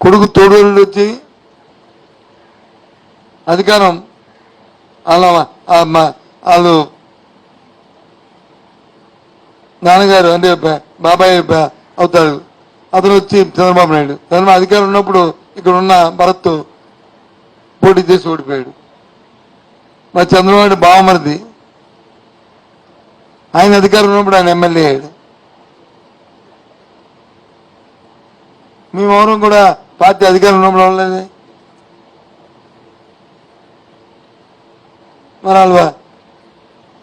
కొడుకు తోడూళ్ళు వచ్చి అధికారం వాళ్ళు నాన్నగారు అంటే బాబాయ్ అవుతాడు. అతను వచ్చి చంద్రబాబు నాయుడు అధికారం ఉన్నప్పుడు ఇక్కడ ఉన్న భరత్ పోటీ చేసి ఓడిపోయాడు. మరి చంద్రబాబు నాయుడు బావమరిది, ఆయన అధికారం ఉన్నప్పుడు ఆయన ఎమ్మెల్యే అయ్యాడు. మేమెవరం కూడా పార్టీ అధికారం ఉన్నప్పుడు అవ్వలేదే. మరి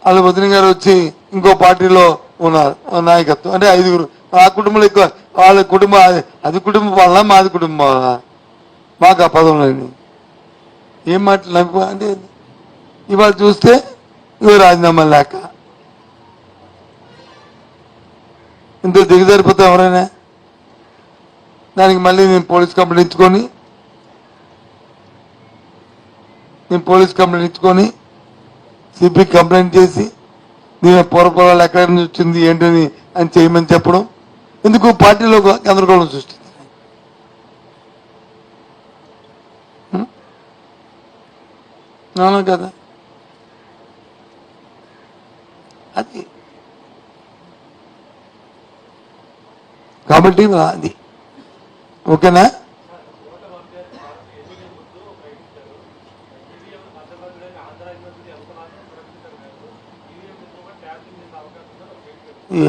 వాళ్ళ వదిన గారు వచ్చి ఇంకో పార్టీలో ఉన్నారు నాయకత్వం. అంటే 5గురు. ఆ కుటుంబంలో ఎక్కువ వాళ్ళ కుటుంబం అది కుటుంబం వాళ్ళ మాది కుటుంబం వాళ్ళ మాకు ఆ పదవులని ఏం మాట్లాడు అంటే ఇవాళ చూస్తే ఇవి రాజీనామా లేక ఇంత దిగజారిపోతే ఎవరైనా దానికి మళ్ళీ నేను పోలీస్ కంప్లైంట్ ఇచ్చుకొని సిపి కంప్లైంట్ చేసి దీని పొరపొరాలు ఎక్కడి నుంచి వచ్చింది ఏంటని అని చేయమని చెప్పడం ఎందుకు పార్టీలో గందరగోళం సృష్టించింది. అవునా కదా? అది కాబట్టి అది ఓకేనా?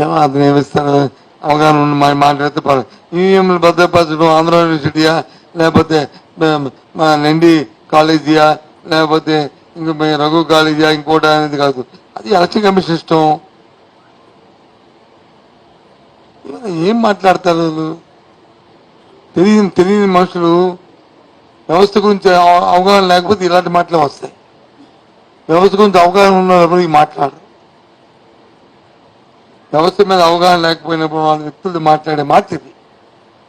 ఏమో అతను ఏమిస్తాడు అవగాహన మాట్లాడితే ఈవీఎంలు భద్రపరచడం ఆంధ్ర యూనివర్సిటీయా లేకపోతే ఎన్డీ కాలేజీయా లేకపోతే ఇంక రఘు కాలేజీయా ఇంకోటి అనేది కాదు. అది ఎలక్షన్ కమిషన్ ఇష్టం. ఏం మాట్లాడతారు తెలియని మనుషులు. వ్యవస్థ గురించి అవగాహన లేకపోతే ఇలాంటి మాటలే వస్తాయి. వ్యవస్థ గురించి అవగాహన ఉన్నప్పుడు ఈ మాట్లాడరు. వ్యవస్థ మీద అవగాహన లేకపోయినప్పుడు వాళ్ళ వ్యక్తులు మాట్లాడే మాట ఇది.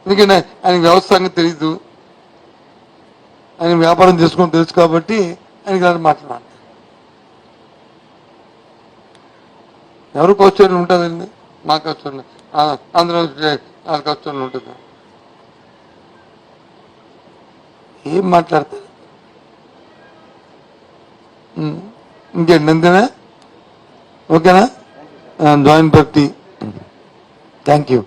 ఎందుకంటే ఆయన వ్యవస్థ సంగతి తెలీదు, ఆయన వ్యాపారం చేసుకుని తెలుసు కాబట్టి ఆయనకి ఇలాంటి మాట్లాడాలి. ఎవరు కౌశల్యం ఉంటుందండి? మా కౌశల్యం ఆంధ్రప్రదేశ్ వాళ్ళ కౌశల్యం ఉంటుంది. ఏం మాట్లాడతారు? ఇంకేంటి అంతేనా? ఓకేనా? Join party. Thank you.